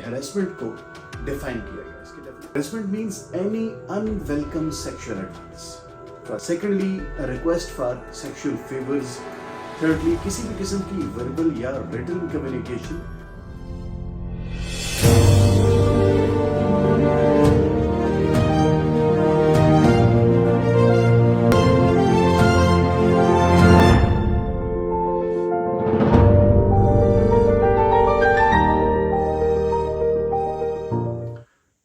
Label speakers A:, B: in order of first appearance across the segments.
A: harassment को define किया गया। इसके harassment means any unwelcome sexual advance. Secondly, a request for sexual favors. Thirdly, किसी भी किस्म की verbal या written communication.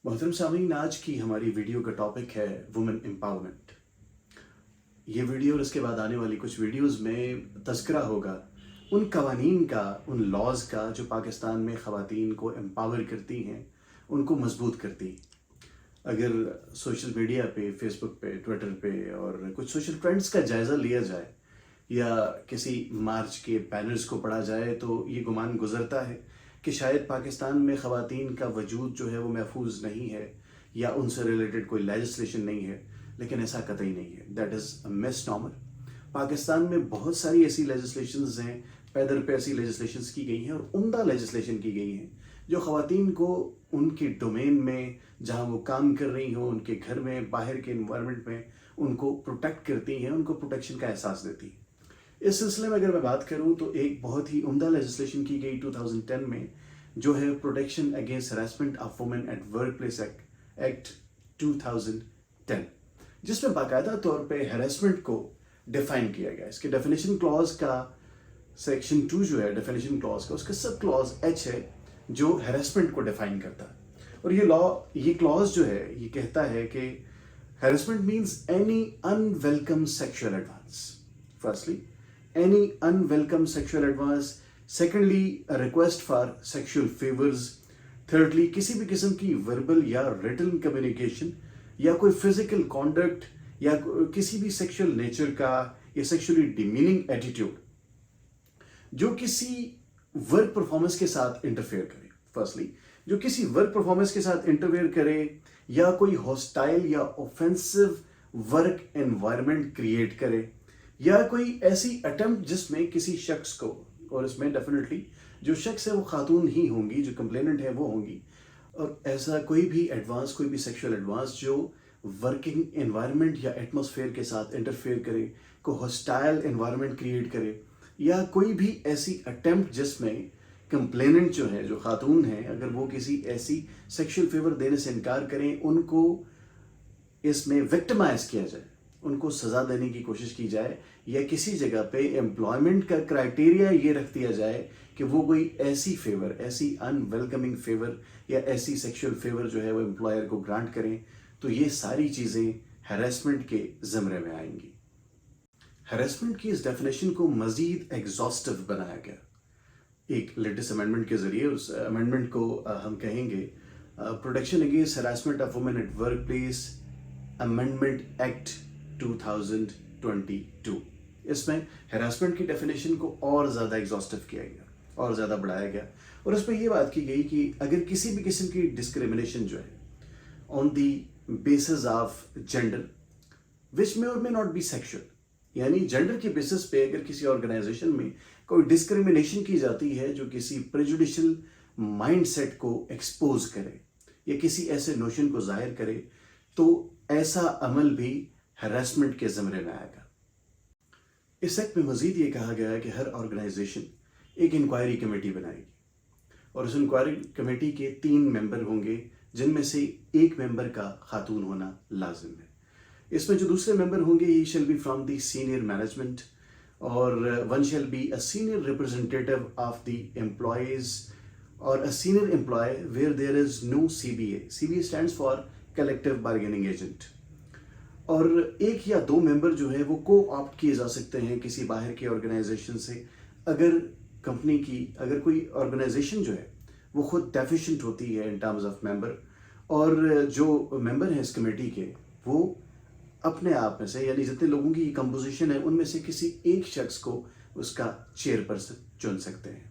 A: मोहतरम सामीन, आज की हमारी वीडियो का टॉपिक है वुमेन एम्पावरमेंट। ये वीडियो और इसके बाद आने वाली कुछ वीडियोस में तज़किरा होगा उन कवानीन का, उन लॉज का जो पाकिस्तान में ख़वातीन को एम्पावर करती हैं, उनको मजबूत करती हैं। अगर सोशल मीडिया पे, फेसबुक पे, ट्विटर पे और कुछ सोशल ट्रेंड्स का जायज़ा लिया जाए या किसी मार्च के बैनर्स को पढ़ा जाए तो ये गुमान गुजरता है कि शायद पाकिस्तान में ख़वातीन का वजूद जो है वो महफूज नहीं है या उनसे रिलेटेड कोई लेजिस्लेशन नहीं है, लेकिन ऐसा कतई नहीं है। That is a misnomer. Pakistan में बहुत सारी ऐसी लेजिस्लेशंस हैं, पैदर पे ऐसी लेजिस्लेशंस की गई हैं और उम्दा लेजिस्लेशन की गई हैं जो ख़वातीन को उनके डोमेन में जहाँ वो काम कर रही हों, उनके घर में, बाहर के इन्वायरमेंट में उनको प्रोटेक्ट करती हैं, उनको प्रोटेक्शन का एहसास देती हैं। इस सिलसिले में अगर मैं बात करूं तो एक बहुत ही उम्दा लेजिस्लेशन की गई 2010 में, जो है protection against harassment of women at work place act 2010, जिसमें बाकायदा तौर पे हरासमेंट को डिफाइन किया गया। इसके डेफिनेशन क्लॉज का सेक्शन 2 जो है डेफिनेशन क्लॉज का, उसका सब क्लॉज H है जो हरासमेंट को डिफाइन करता है। और ये क्लॉज जो है ये कहता है कि harassment means any unwelcome sexual advance. Firstly, any unwelcome sexual advance. Secondly, a request for sexual favors. Thirdly, किसी भी किस्म की verbal या written communication या कोई physical conduct या किसी भी sexual nature का या sexually demeaning attitude जो किसी work performance के साथ interfere करे। Firstly, जो किसी work performance के साथ interfere करे या कोई hostile या offensive work environment create करे या कोई ऐसी अटेम्प्ट जिसमें किसी शख्स को, और इसमें डेफिनेटली जो शख्स है वो खातून ही होंगी, जो कंप्लेनेंट है वो होंगी, और ऐसा कोई भी एडवांस, कोई भी सेक्सुअल एडवांस जो वर्किंग एनवायरनमेंट या एटमॉस्फेयर के साथ इंटरफेयर करे, को हॉस्टाइल एनवायरनमेंट क्रिएट करे, या कोई भी ऐसी अटेम्प्ट जिसमें कंप्लेनेंट जो है, जो खातून है, अगर वो किसी ऐसी सेक्सुअल फेवर देने से इनकार करें, उनको इसमें विक्टिमाइज किया जाए, उनको सज़ा देने की कोशिश की जाए, या किसी जगह पे एम्प्लॉयमेंट का क्राइटेरिया ये रख दिया जाए कि वो कोई ऐसी फेवर, ऐसी अनवेलकमिंग फेवर या ऐसी सेक्सुअल फेवर जो है वो एम्प्लॉयर को ग्रांट करें, तो ये सारी चीज़ें हैरेसमेंट के ज़मरे में आएंगी। हैरेसमेंट की इस डेफिनेशन को मज़ीद एग्जॉस्टिव बनाया गया एक लेटेस्ट अमेंडमेंट के ज़रिए। उस अमेंडमेंट को हम कहेंगे protection against harassment of women at work place amendment act 2022। इसमें हरासमेंट की डेफिनेशन को और ज़्यादा एग्जॉस्टिव किया गया और ज़्यादा बढ़ाया गया, और उसमें ये बात की गई कि अगर किसी भी किस्म की डिस्क्रिमिनेशन जो है on the basis of gender which may or may not be sexual, यानी जेंडर के बेसिस पे अगर किसी ऑर्गेनाइजेशन में कोई डिस्क्रिमिनेशन की जाती है जो किसी प्रेजुडिशियल माइंडसेट को एक्सपोज करे या किसी ऐसे नोशन को जाहिर करे, तो ऐसा अमल भी हरासमेंट के ज़मरे में आएगा। इस एक्ट में मज़ीद ये कहा गया है कि हर ऑर्गेनाइजेशन एक इंक्वायरी कमेटी बनाएगी और उस इंक्वायरी कमेटी के 3 मेंबर होंगे, जिनमें से एक मेंबर का खातून होना लाजिम है। इसमें जो दूसरे मेंबर होंगे he shall be from the senior management, और one shall be a senior representative of the employees or a senior employee where there is no CBA। CBA stands for collective bargaining agent. और एक या 2 member जो है वो को-ऑप्ट किए जा सकते हैं किसी बाहर के ऑर्गेनाइजेशन से, अगर कंपनी की, अगर कोई ऑर्गेनाइजेशन जो है वो खुद डेफिशिएंट होती है इन टर्म्स ऑफ मेंबर, और जो मेंबर हैं इस कमेटी के वो अपने आप में से, यानी जितने लोगों की कंपोजिशन है उनमें से किसी एक शख्स को उसका चेयरपर्सन चुन सकते हैं।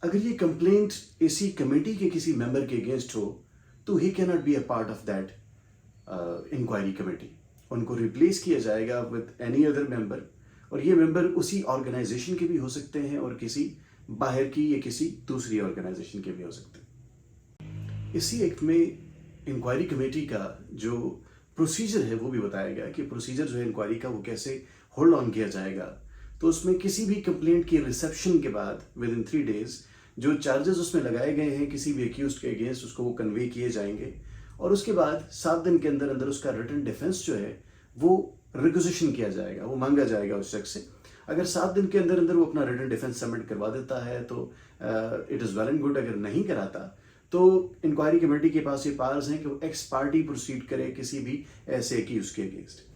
A: अगर ये कंप्लेंट इसी कमेटी के किसी मेंबर के अगेंस्ट हो तो he can not be a part of that inquiry committee. उनको रिप्लेस किया जाएगा विद एनी अदर मेंबर, और ये मेंबर उसी ऑर्गेनाइजेशन के भी हो सकते हैं और किसी बाहर की या किसी दूसरी ऑर्गेनाइजेशन के भी हो सकते हैं। इसी एक्ट में इंक्वायरी कमेटी का जो प्रोसीजर है वो भी बताया गया कि प्रोसीजर जो है इंक्वायरी का वो कैसे होल्ड ऑन किया जाएगा। तो उसमें किसी भी कंप्लेंट की रिसेप्शन के बाद विद इन 3 डेज जो चार्जेस उसमें लगाए गए हैं किसी भी एक्यूज के अगेंस्ट उसको वो कन्वे किए जाएंगे, और उसके बाद 7 दिन के अंदर अंदर उसका रिटन डिफेंस जो है वो रिक्विजिशन किया जाएगा, वो मांगा जाएगा उस शख्स से। अगर 7 दिन के अंदर अंदर वो अपना रिटन डिफेंस सबमिट करवा देता है तो it is well and good. अगर नहीं कराता तो इंक्वायरी कमेटी के पास ये पावर्स हैं कि वो एक्स पार्टी प्रोसीड करे किसी भी ऐसे एक्यूज के अगेंस्ट।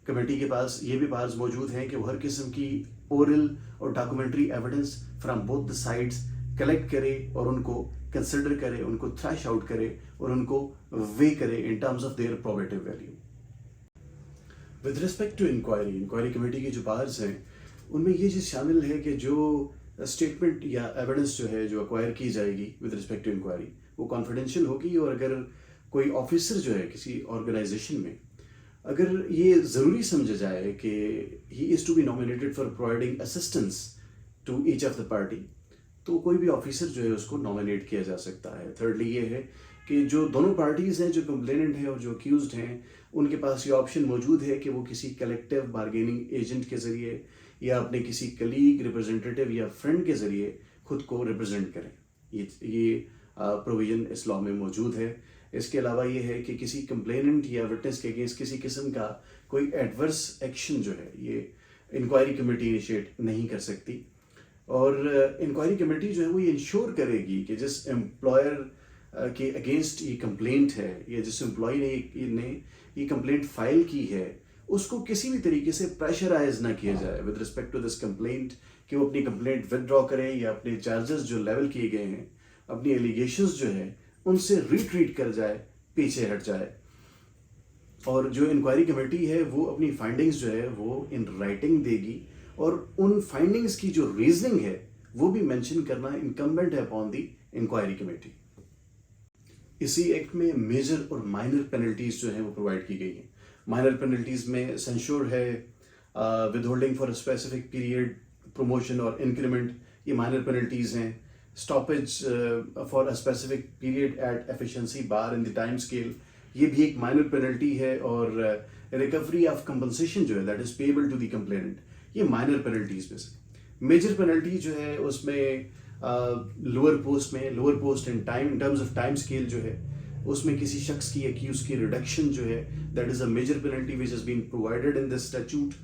A: कमेटी के पास ये भी पावर्स मौजूद हैं कि वो हर किस्म की ओरल और documentary evidence from both the sides collect करे और उनको कंसिडर करे, उनको थ्रैश आउट करे और उनको वे करे in terms of their probative value. With respect to inquiry committee की जो पावर्स हैं उनमें ये चीज़ शामिल है कि जो स्टेटमेंट या एविडेंस जो है जो अक्वायर की जाएगी विद रिस्पेक्ट टू इंक्वायरी वो कॉन्फिडेंशियल होगी, और अगर कोई ऑफिसर जो है किसी ऑर्गेनाइजेशन में अगर ये ज़रूरी समझा जाए कि he is to be nominated for providing assistance to each of the party, तो कोई भी ऑफिसर जो है उसको नॉमिनेट किया जा सकता है। थर्डली ये है कि जो दोनों पार्टीज़ हैं, जो कंप्लेनेंट हैं और जो अक्यूज्ड हैं, उनके पास ये ऑप्शन मौजूद है कि वो किसी कलेक्टिव बार्गेनिंग एजेंट के ज़रिए या अपने किसी कलीग, रिप्रेजेंटेटिव या फ्रेंड के ज़रिए खुद को रिप्रेजेंट करें। ये प्रोविज़न इस लॉ में मौजूद है। इसके अलावा ये है कि किसी कंप्लेनेंट या विटनेस के अगेंस्ट किसी किस्म का कोई एडवर्स एक्शन जो है ये इंक्वायरी कमेटी इनिशिएट नहीं कर सकती, और इंक्वायरी कमेटी जो है वो ये इंश्योर करेगी कि जिस एम्प्लॉयर के अगेंस्ट ये कंप्लेंट है या जिस एम्प्लॉय ने ये कंप्लेंट फाइल की है उसको किसी भी तरीके से प्रेशराइज ना किया जाए with respect to this complaint, कि वो अपनी कंप्लेंट विदड्रॉ करे या अपने चार्जेस जो लेवल किए गए हैं, अपनी एलिगेशंस जो है उनसे रिट्रीट कर जाए, पीछे हट जाए। और जो इंक्वायरी कमेटी है वो अपनी फाइंडिंग्स जो है वो इन राइटिंग देगी, और उन फाइंडिंग्स की जो रीजनिंग है वो भी मेंशन करना इनकम्बेंट है अपॉन दी इंक्वायरी कमेटी। इसी एक्ट में मेजर और माइनर पेनल्टीज जो हैं वो प्रोवाइड की गई हैं। माइनर पेनल्टीज में सेंश्योर है, withholding for a specific period, promotion और इंक्रीमेंट, ये माइनर पेनल्टीज हैं। Stoppage for a specific period at efficiency bar in the time scale, ये भी एक माइनर पेनल्टी है। और रिकवरी ऑफ कंपनसेशन जो है that is payable to the complainant, ये माइनर पेनल्टीज में से। मेजर पेनल्टी जो है उसमें lower post in time in terms of time scale जो है उसमें किसी शख्स की एक्यूज की रिडक्शन जो है that is a major penalty which is been provided in this statute.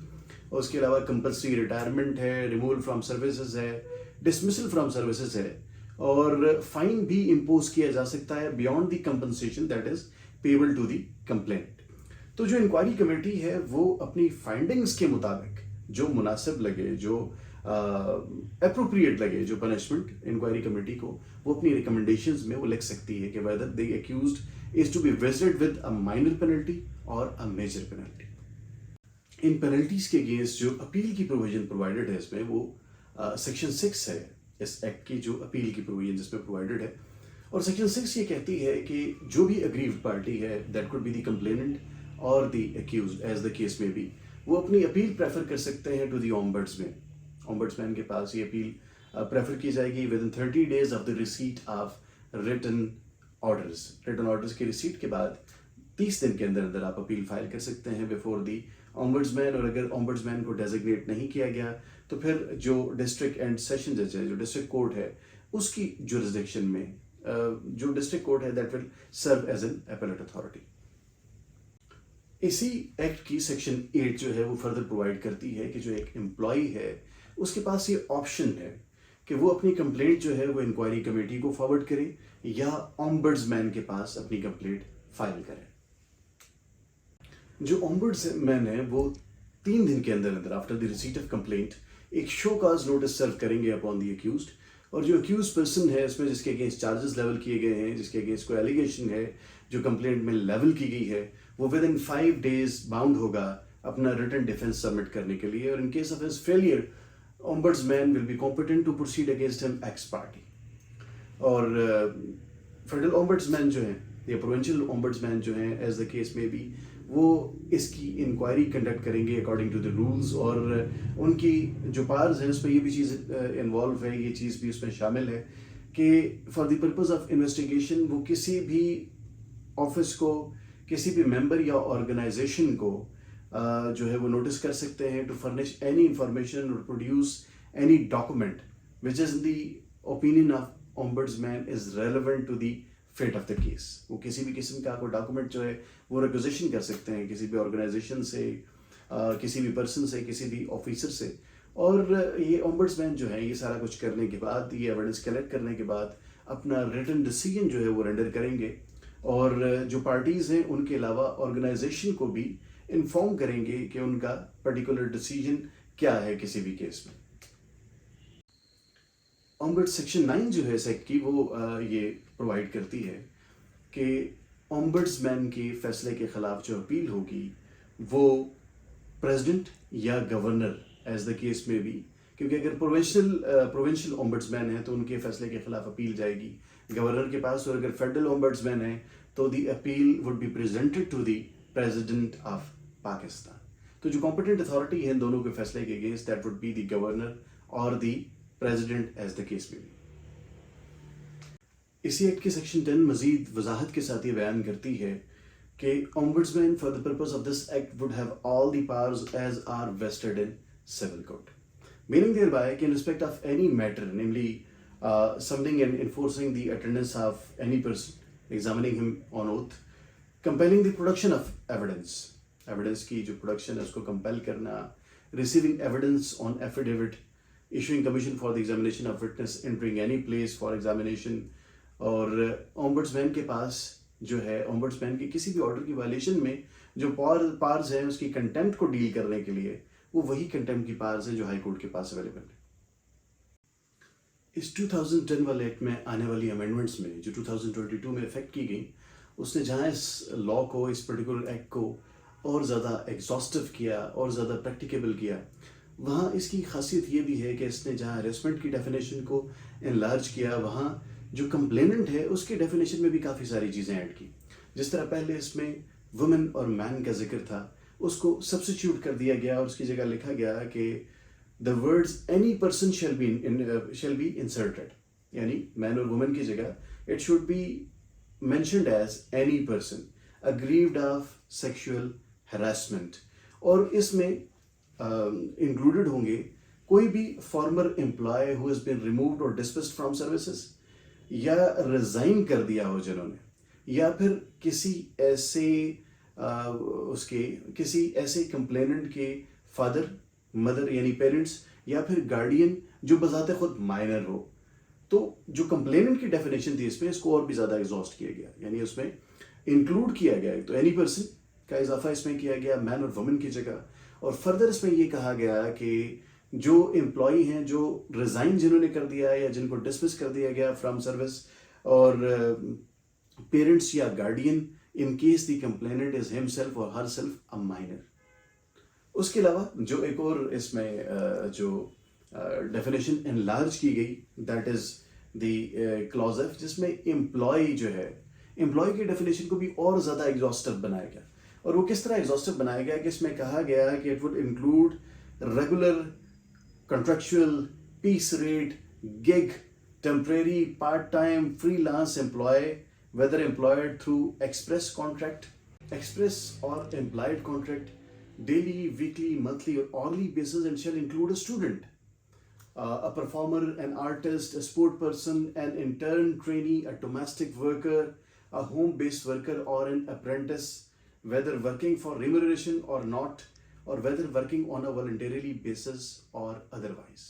A: और उसके अलावा कंपल्सरी रिटायरमेंट है, रिमूवल फ्रॉम सर्विसेज है, डिसमिसल फ्रॉम सर्विसेज है, और फाइन भी इम्पोज किया जा सकता है beyond the compensation that is payable to the complaint. तो जो इंक्वायरी कमेटी है वो अपनी फाइंडिंग्स के मुताबिक जो मुनासिब लगे, जो अप्रोप्रिएट लगे, जो पनिशमेंट इंक्वायरी कमेटी को, वो अपनी रिकमेंडेशंस में वो लिख सकती है कि whether the accused is to be visited with a minor penalty or a major penalty. इन पेनल्टीज के अगेंस्ट जो अपील की प्रोविजन प्रोवाइडेड है इसमें वो सेक्शन 6 है इस एक्ट की, जो अपील की प्रोविजन जिसमें प्रोवाइडेड है। और सेक्शन 6 ये कहती है कि जो भी अग्रीव्ड पार्टी है that could be the complainant or the accused as the case may be, वो अपनी अपील प्रेफर कर सकते हैं टू द ओम्बड्समैन। ओम्बड्समैन के पास ये अपील प्रेफर की जाएगी within 30 days of the receipt of written orders. Written orders की रिसीट के बाद 30 दिन के अंदर अंदर आप अपील फाइल कर सकते हैं बिफोर दी ओम्बड्समैन। और अगर ओम्बड्समैन को डेजिग्नेट नहीं किया गया तो फिर जो डिस्ट्रिक्ट एंड सेशन जज है, जो डिस्ट्रिक्ट कोर्ट है, उसकी जुरिसडिक्शन में जो डिस्ट्रिक्ट कोर्ट है that will serve as an appellate authority. इसी एक्ट की सेक्शन 8 जो है वो फर्दर प्रोवाइड करती है कि जो एक एम्प्लॉय है उसके पास ये ऑप्शन है कि वो अपनी कंप्लेंट जो है वो इंक्वायरी कमेटी को फॉरवर्ड करे या ओम्बड्समैन के पास अपनी कंप्लेंट फाइल करे। जो ओम्बड्समैन है वो 3 दिन के अंदर अंदर after the receipt of complaint एक शो काज नोटिस सर्व करेंगे अपॉन द एक्यूज्ड। और जो एक्यूज पर्सन है इसमें जिसके अगेंस्ट चार्जेस लेवल किए गए हैं, जिसके अगेंस्ट कोई एलिगेशन है जो कंप्लेंट में लेवल की गई है, वो विद इन 5 डेज बाउंड होगा अपना रिटन डिफेंस सबमिट करने के लिए। और in case of his failure ombudsman will be competent to proceed against him ex parte. और फेडरल ओम्बड्समैन जो है या प्रोविंशियल ओम्बड्समैन जो है एज द केस में भी, वो इसकी इंक्वायरी कंडक्ट करेंगे अकॉर्डिंग टू द रूल्स। और उनकी जो पावर्स हैं उसमें ये भी चीज़ इन्वॉल्व है, ये चीज़ भी उसमें शामिल है کہ for the purpose of investigation وہ کسی بھی آفس کو, کسی بھی ممبر یا آرگنائزیشن کو جو ہے وہ نوٹس کر سکتے ہیں to furnish any information or produce any document which is the opinion of ombudsman is relevant to the fact of the case. وہ کسی بھی قسم کا کوئی ڈاکومنٹ جو ہے وہ ریکوزیشن کر سکتے ہیں کسی بھی آرگنائزیشن سے, کسی بھی پرسن سے, کسی بھی آفیسر سے. اور یہ اومبڈسمین جو ہے یہ سارا کچھ کرنے کے بعد, یہ ایویڈنس کلیکٹ کرنے کے بعد اپنا ریٹن ڈیسیجن جو ہے وہ رینڈر کریں گے, اور جو پارٹیز ہیں ان کے علاوہ آرگنائزیشن کو بھی انفارم کریں گے کہ ان کا پرٹیکولر ڈیسیجن کیا ہے کسی بھی کیس میں. اومبڈ سیکشن 9 جو ہے سیکٹ کی وہ یہ پرووائڈ کرتی ہے کہ اومبڈسمین کے فیصلے کے خلاف جو اپیل ہوگی وہ پریزیڈنٹ یا governor as the case may بھی, کیونکہ اگر پروونشل اومبڈسمین ہیں تو ان کے فیصلے کے خلاف اپیل جائے گی گورنر کے پاس, اور اگر فیڈرل اومبڈسمین ہیں تو the appeal would be presented to the president of Pakistan. تو جو کمپیٹنٹ اتھارٹی ہے دونوں کے فیصلے کے against that would be the governor or the president as the case may be. اسی ایکٹ کے سیکشن 10 مزید وضاحت کے ساتھ یہ بیان کرتی ہے کہ ombudsman for the purpose of this act would have all the powers as are vested in civil code, meaning thereby in respect of any matter, namely summoning and enforcing the attendance of any person, examining him on oath, compelling the production of evidence کی جو production ہے اس کو compel کرنا, receiving evidence on affidavit, issuing commission for the examination of witness, entering any place for examination. اور ombudsman کے پاس جو ہے ombudsman کے کسی بھی آرڈر کی وائلیشن میں جو پارز ہیں اس کی کنٹمپٹ کو ڈیل کرنے کے لیے وہ وہی کنٹمپٹ کی پارز ہیں جو ہائی کورٹ کے پاس اویلیبل ہے. اس 2010 والے ایکٹ میں آنے والی امینڈمنٹس میں جو 2022 میں افیکٹ کی گئی, اس نے جہاں اس لاء کو, اس پرٹیکولر ایکٹ کو اور زیادہ ایگزاسٹو کیا اور زیادہ پریکٹیکیبل کیا, وہاں اس کی خاصیت یہ بھی ہے کہ اس نے جہاں ہریسمنٹ کی ڈیفینیشن کو انلارج کیا, وہاں جو کمپلیننٹ ہے اس کی ڈیفینیشن میں بھی کافی ساری چیزیں ایڈ کی. جس طرح پہلے اس میں وومن اور مین کا ذکر تھا, اس کو سبسٹیچیوٹ کر دیا گیا اور اس کی جگہ لکھا گیا کہ the words any person shall be inserted, یعنی مین اور وومن کی جگہ it should be mentioned as any person aggrieved of sexual harassment, اور اس میں انکلوڈڈ ہوں گے کوئی بھی former employee who has been removed or dismissed from services, یا ریزائن کر دیا ہو جنہوں نے, یا پھر کسی ایسے کمپلیننٹ کے فادر مدر یعنی پیرنٹس, یا پھر گارڈین جو بذات خود مائنر ہو. تو جو کمپلیننٹ کی ڈیفینیشن تھی اس میں اس کو اور بھی زیادہ ایگزاسٹ کیا گیا, یعنی اس میں انکلوڈ کیا گیا. تو اینی پرسن کا اضافہ اس میں کیا گیا مین اور وومن کی جگہ, اور فردر اس میں یہ کہا گیا کہ جو امپلائی ہیں جو ریزائن جنہوں نے کر دیا یا جن کو ڈسمس کر دیا گیا فرام سروس, اور پیرنٹس یا guardian in case the complainant is himself or herself a minor. اس کے علاوہ جو ایک اور اس میں جو ڈیفینیشن انلارج کی گئی that is the clause F, جس میں امپلائی جو ہے امپلائی کی ڈیفینیشن کو بھی اور زیادہ ایگزاسٹو بنایا گیا. اور وہ کس طرح ایگزاسٹو بنایا گیا کہ اس میں کہا گیا کہ it would include regular, contractual, piece rate, gig, temporary, part time, freelance employee, whether employed through express or implied contract, daily, weekly, monthly or hourly basis, and shall include a student, a performer, an artist, a sport person, an intern, trainee, a domestic worker, a home-based worker or an apprentice, whether working for remuneration or not, or whether working on a voluntarily basis or otherwise.